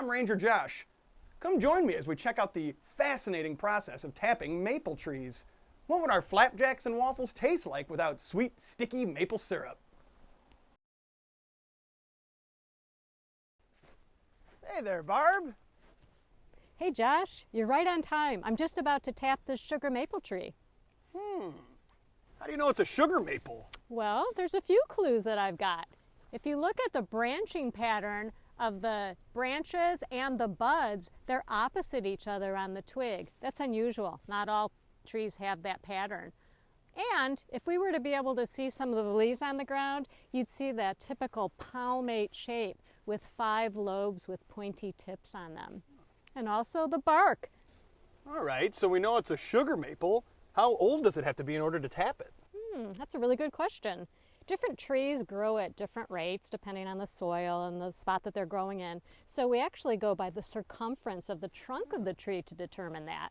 I'm Ranger Josh. Come join me as we check out the fascinating process of tapping maple trees. What would our flapjacks and waffles taste like without sweet, sticky maple syrup? Hey there, Barb. Hey Josh, you're right on time. I'm just about to tap this sugar maple tree. How do you know it's a sugar maple? Well, there's a few clues that I've got. If you look at the branching pattern of the branches and the buds, they're opposite each other on the twig. That's unusual. Not all trees have that pattern. And if we were to be able to see some of the leaves on the ground, you'd see that typical palmate shape with 5 lobes with pointy tips on them. And also the bark. All right, so we know it's a sugar maple. How old does it have to be in order to tap it? That's a really good question. Different trees grow at different rates depending on the soil and the spot that they're growing in. So we actually go by the circumference of the trunk of the tree to determine that.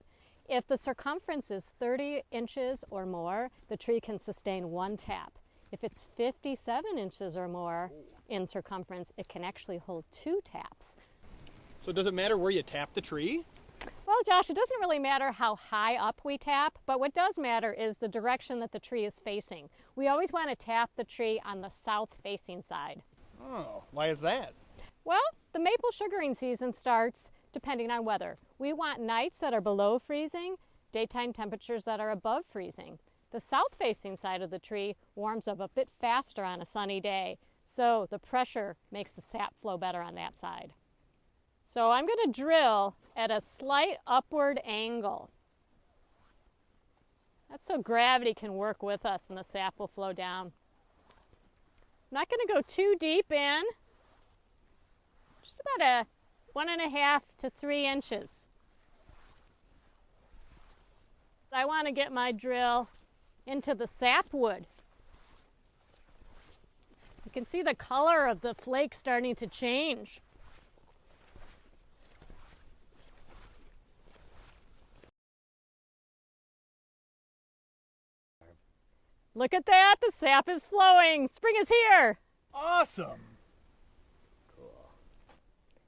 If the circumference is 30 inches or more, the tree can sustain 1 tap. If it's 57 inches or more in circumference, it can actually hold 2 taps. So does it matter where you tap the tree? Well, Josh, it doesn't really matter how high up we tap, but what does matter is the direction that the tree is facing. We always want to tap the tree on the south-facing side. Oh, why is that? Well, the maple sugaring season starts depending on weather. We want nights that are below freezing, daytime temperatures that are above freezing. The south-facing side of the tree warms up a bit faster on a sunny day, so the pressure makes the sap flow better on that side. So I'm going to drill at a slight upward angle. That's so gravity can work with us and the sap will flow down. I'm not going to go too deep in, just about 1.5 to 3 inches. I want to get my drill into the sapwood. You can see the color of the flakes starting to change. Look at that, the sap is flowing. Spring is here. Awesome. Cool.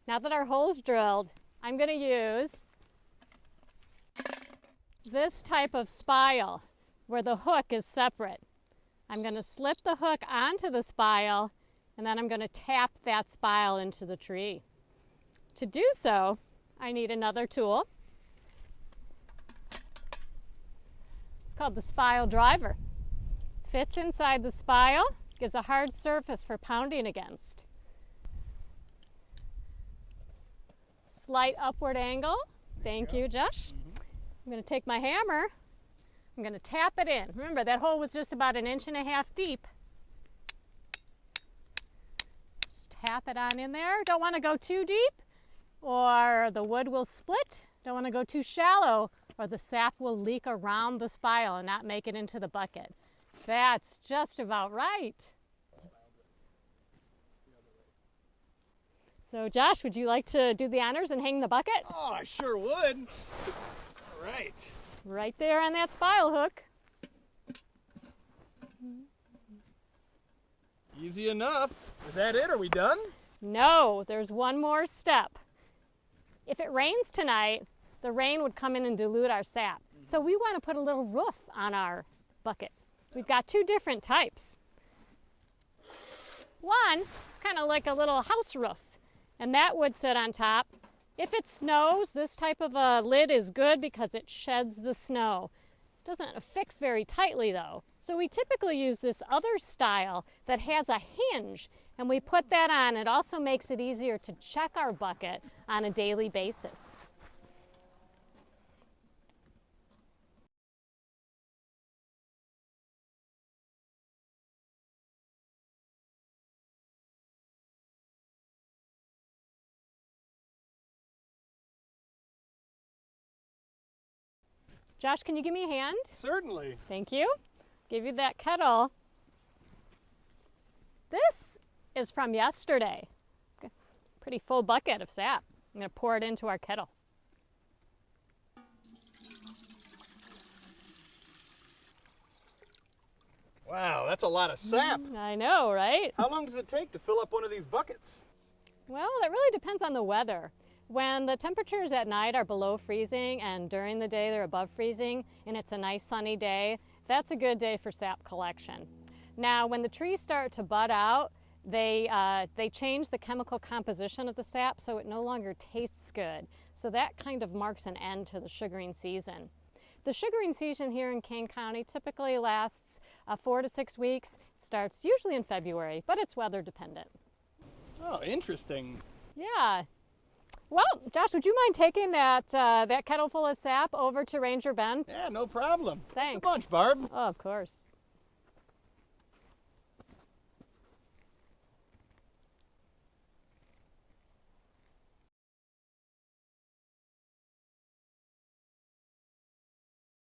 Now that our hole's drilled, I'm going to use this type of spile where the hook is separate. I'm going to slip the hook onto the spile and then I'm going to tap that spile into the tree. To do so, I need another tool. It's called the spile driver. Fits inside the spile, gives a hard surface for pounding against. Slight upward angle. Thank you, Josh. I'm going to take my hammer. I'm going to tap it in. Remember, that hole was just about 1.5 inches deep. Just tap it on in there. Don't want to go too deep or the wood will split. Don't want to go too shallow or the sap will leak around the spile and not make it into the bucket. That's just about right. So Josh, would you like to do the honors and hang the bucket? Oh, I sure would. All right. Right there on that spile hook. Easy enough. Is that it? Are we done? No, there's one more step. If it rains tonight, the rain would come in and dilute our sap. So we want to put a little roof on our bucket. We've got 2 different types. One is kind of like a little house roof, and that would sit on top. If it snows, this type of a lid is good because it sheds the snow. It doesn't affix very tightly though. So we typically use this other style that has a hinge, and we put that on. It also makes it easier to check our bucket on a daily basis. Josh, can you give me a hand? Certainly. Thank you. Give you that kettle. This is from yesterday. Pretty full bucket of sap. I'm going to pour it into our kettle. Wow, that's a lot of sap. I know, right? How long does it take to fill up one of these buckets? Well, that really depends on the weather. When the temperatures at night are below freezing and during the day they're above freezing and it's a nice sunny day, that's a good day for sap collection. Now, when the trees start to bud out, they change the chemical composition of the sap so it no longer tastes good. So that kind of marks an end to the sugaring season. The sugaring season here in Kane County typically lasts 4 to 6 weeks. It starts usually in February, but it's weather dependent. Oh, interesting. Yeah. Well, Josh, would you mind taking that kettle full of sap over to Ranger Bend? Yeah, no problem. Thanks. Thanks a bunch, Barb. Oh, of course.